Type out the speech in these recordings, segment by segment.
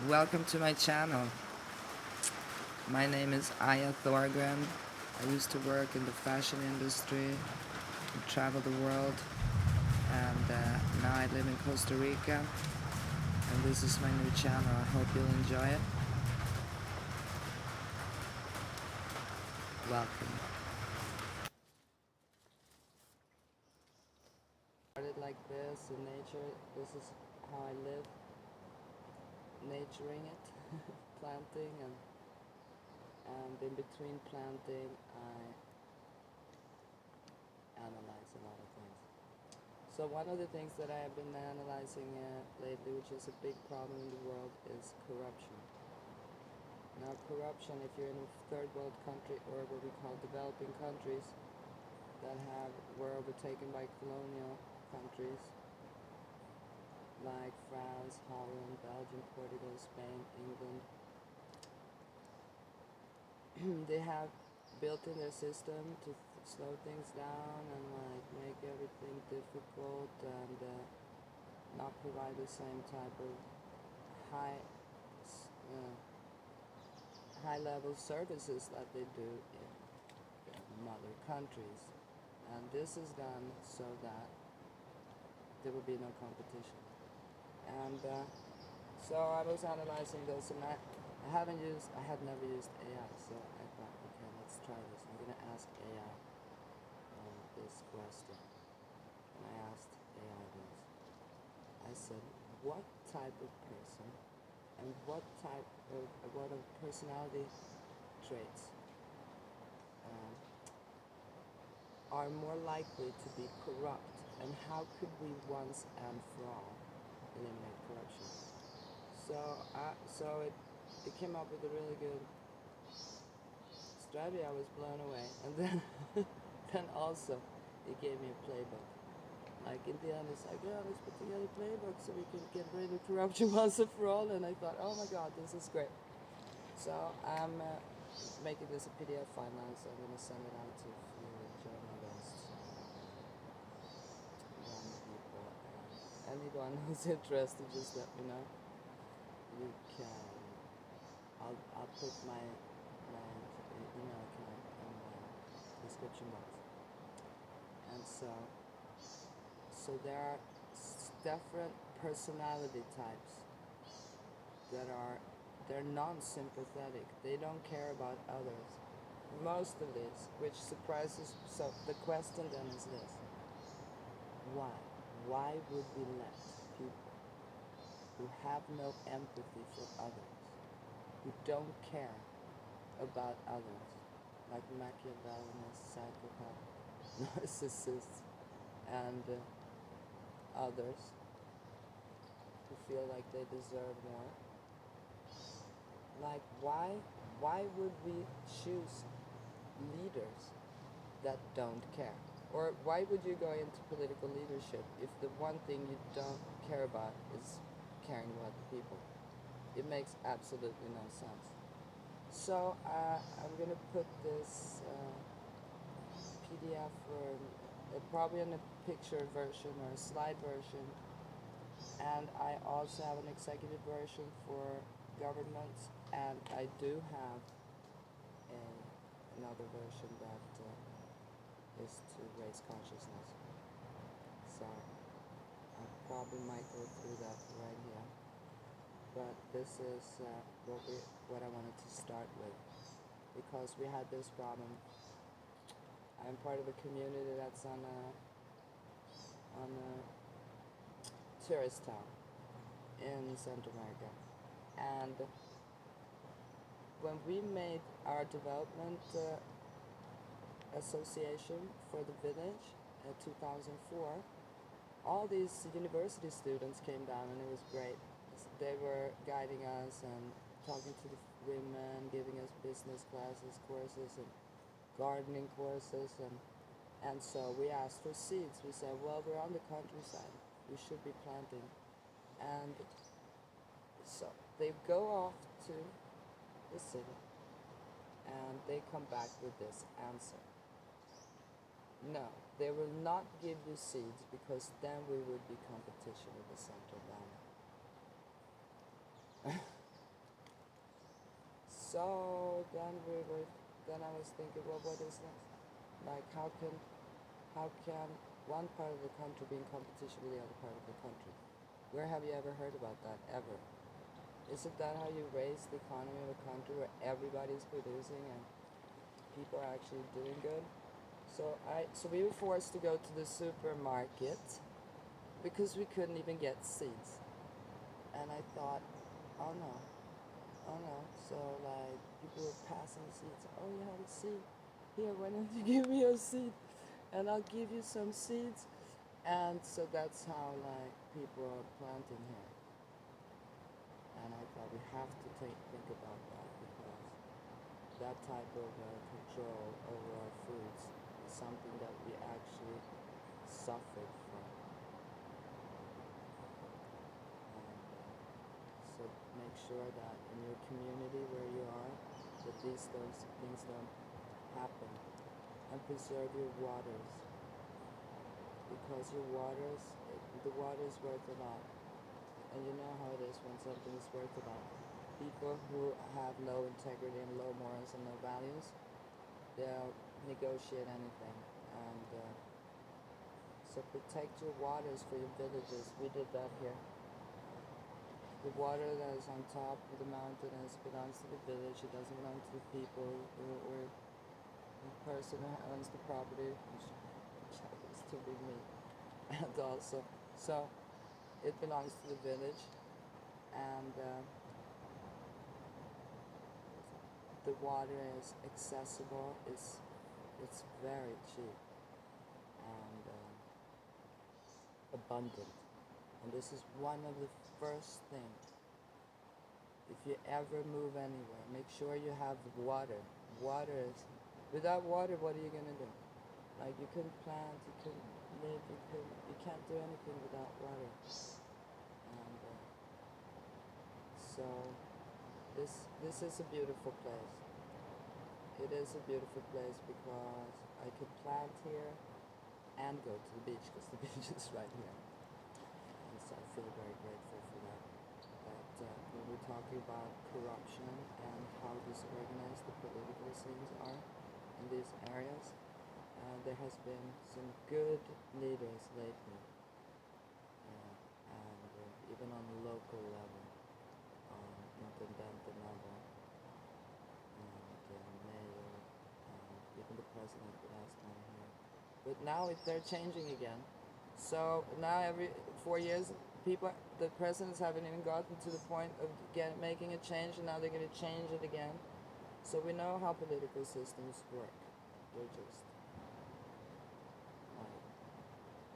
Welcome to my channel. My name is Aya Thorgren. I used to work in the fashion industry and travel the world, and now I live in Costa Rica, and this is my new channel. I hope you'll enjoy it. Welcome. Started like this in nature. This is how I live, naturing it, planting, and in between planting I analyze a lot of things. So one of the things that I have been analyzing lately, which is a big problem in the world, is corruption. Now corruption, if you're in a third world country, or what we call developing countries that were overtaken by colonial countries like France, Holland, Belgium, Portugal, Spain, England, they have built in their system to slow things down and like make everything difficult and not provide the same type of high uh, high level services that they do in the mother countries. And this is done so that there will be no competition. And so I was analyzing this, and I had never used AI, so I thought, okay, let's try this. I'm gonna ask AI this question. And I asked AI this. I said, what type of person and what of personality traits um, are more likely to be corrupt, and how could we once and for all eliminate corruption? So it came up with a really good strategy. I was blown away, and then then also it gave me a playbook. Like in the end, it's like, yeah, let's put together a playbook so we can get rid of corruption once and for all. And I thought, oh my God, this is great. So I'm making this a PDF file now, so I'm gonna send it out to a few journalists, young people, and anyone who's interested. Just let me know. You can. I'll put my email account in the description box. And so there are different personality types that they're non-sympathetic. They don't care about others. Most of these, which surprises. So the question then is this: why? Why would we let people who have no empathy for others, who don't care about others, like Machiavellians, psychopaths, narcissists, and others who feel like they deserve more? Like, why would we choose leaders that don't care? Or why would you go into political leadership if the one thing you don't care about is caring about the people? It makes absolutely no sense. So I'm gonna put this PDF or probably in a picture version or a slide version, and I also have an executive version for governments, and I do have another version that is to raise consciousness. So I probably might go through that right here, but this is what I wanted to start with, because we had this problem. I'm part of a community that's on a tourist town in Central America, and when we made our development association for the village in 2004, all these university students came down, and it was great. They were guiding us and talking to the women, giving us business classes, courses, and gardening courses, and so we asked for seeds. We said, well, we're on the countryside, we should be planting. And so they go off to the city, and they come back with this answer: no, they will not give you seeds, because then we would be competition with the central bank. So then I was thinking, well, what is next? Like, how can one part of the country be in competition with the other part of the country? Where have you ever heard about that, ever? Isn't that how you raise the economy of a country where everybody's producing and people are actually doing good? So we were forced to go to the supermarket because we couldn't even get seeds. And I thought, oh no, oh no. So like people were passing seeds. Oh, you have a seed. Here, why don't you give me a seed? And I'll give you some seeds. And so that's how like people are planting here. And I thought we have to think about that because that type of control over our foods is something that we actually suffered from. And so make sure that in your community where you are, that those things don't happen. And preserve your waters because the water is worth a lot. And you know how it is when something is worth a lot. People who have low integrity and low morals and low values, they'll negotiate anything. And so protect your waters for your villages. We did that here. The water that is on top of the mountain belongs to the village. It doesn't belong to the people or the person who owns the property, which happens to be me. And also, so it belongs to the village, and the water is accessible. It's very cheap and abundant. And this is one of the first things. If you ever move anywhere, make sure you have water. Without water, what are you gonna do? Like you couldn't plant, you couldn't live, you can't do anything without water. And so this is a beautiful place. It is a beautiful place because I could plant here and go to the beach because the beach is right here. And so I feel very grateful for that. But when we're talking about corruption and how disorganized the political scenes are in these areas, there has been some good leaders lately, and even on the local level, on intendant level, and mayor, even the president the last time here. But now they're changing again. So now every 4 years, the presidents haven't even gotten to the point of making a change, and now they're going to change it again. So we know how political systems work. They're just like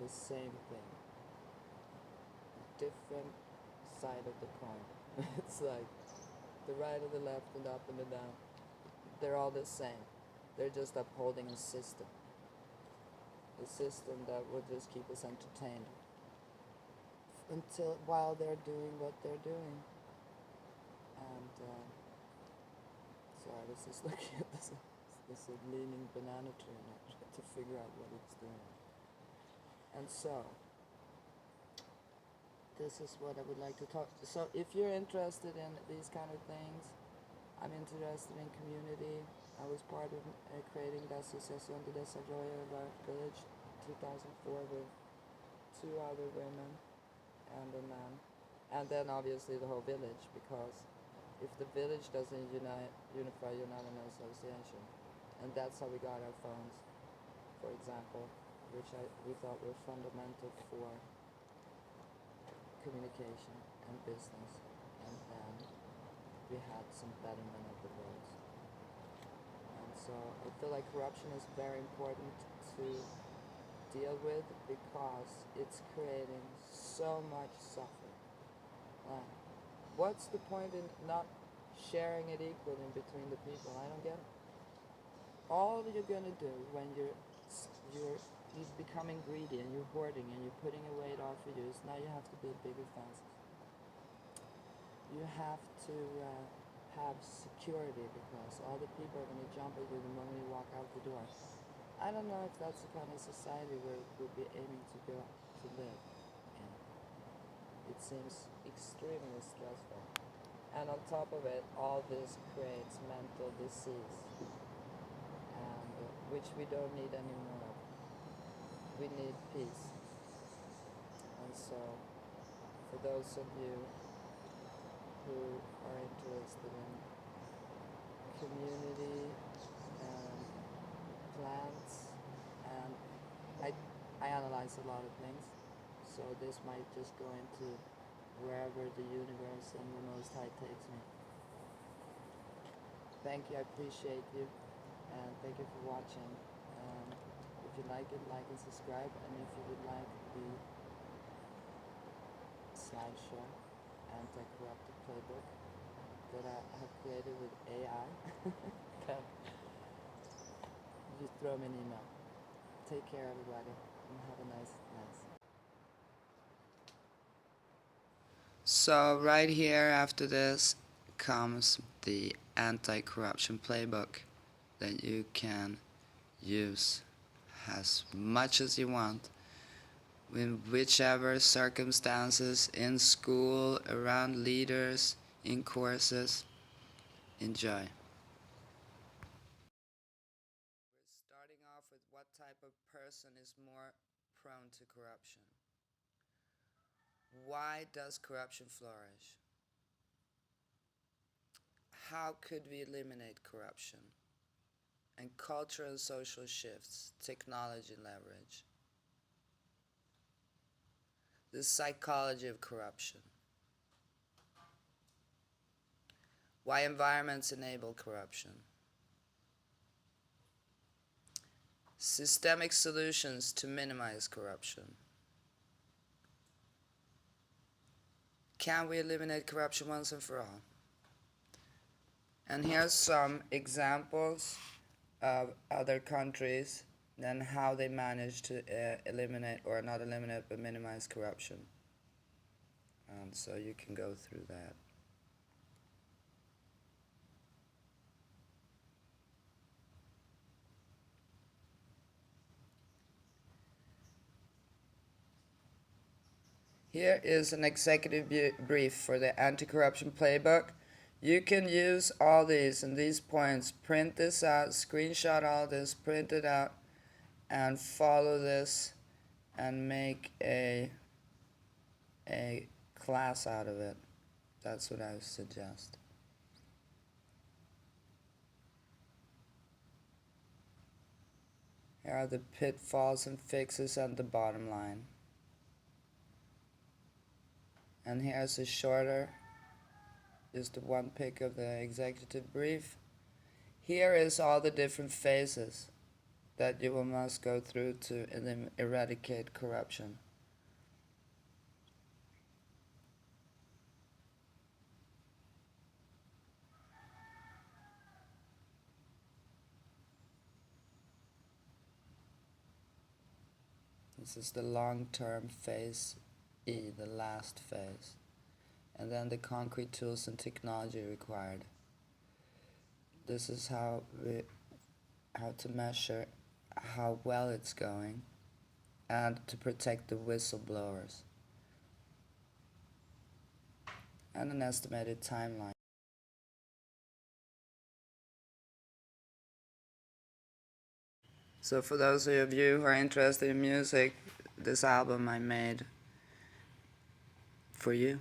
the same thing, different side of the coin. It's like the right or the left and the up and the down. They're all the same. They're just upholding a system that will just keep us entertained while they're doing what they're doing. And so I was just looking at this leaning banana tree and I tried to figure out what it's doing. And so this is what I would like to talk. So if you're interested in these kind of things, I'm interested in community. I was part of creating the Asociación de Desarrollo of our village 2004 with 2 other women and a man. And then obviously the whole village, because if the village doesn't unify, you're not an association. And that's how we got our phones, for example, which we thought were fundamental for communication and business. And then we had some betterment of the roads. And so I feel like corruption is very important to deal with because it's creating so much suffering. What's the point in not sharing it equally between the people? I don't get it. All you're gonna do when you're becoming greedy and you're hoarding and you're putting away it all for you is now you have to build bigger fences. You have to have security because all the people are going to jump at you the moment you walk out the door. I don't know if that's the kind of society we'll be aiming to live in. It seems extremely stressful. And on top of it, all this creates mental disease, and which we don't need anymore of. We need peace. And so, for those of you who are interested in community and plants, and I analyze a lot of things, so this might just go into wherever the universe and the Most High takes me. Thank you, I appreciate you, and thank you for watching. If you like it, like and subscribe, and if you would like the slideshow Anti-Corrupted Playbook that I have created with AI, then just throw me an email. Take care, everybody, and have a nice night. So right here after this comes the Anti-Corruption Playbook that you can use as much as you want in whichever circumstances, in school, around leaders, in courses. Enjoy. We're starting off with what type of person is more prone to corruption. Why does corruption flourish? How could we eliminate corruption? And cultural and social shifts, technology leverage. The psychology of corruption. Why environments enable corruption. Systemic solutions to minimize corruption. Can we eliminate corruption once and for all? And here's some examples of other countries and how they managed to eliminate, or not eliminate, but minimize corruption. And so you can go through that. Here is an executive brief for the Anti-Corruption Playbook. You can use all these and these points, print this out, screenshot all this, print it out, and follow this and make a class out of it. That's what I would suggest. Here are the pitfalls and fixes and the bottom line. And here's a shorter, just one pic of the executive brief. Here is all the different phases that you must go through to eradicate corruption. This is the long-term phase E, the last phase. And then the concrete tools and technology required. This is how to measure how well it's going and to protect the whistleblowers. And an estimated timeline. So for those of you who are interested in music, this album I made for you.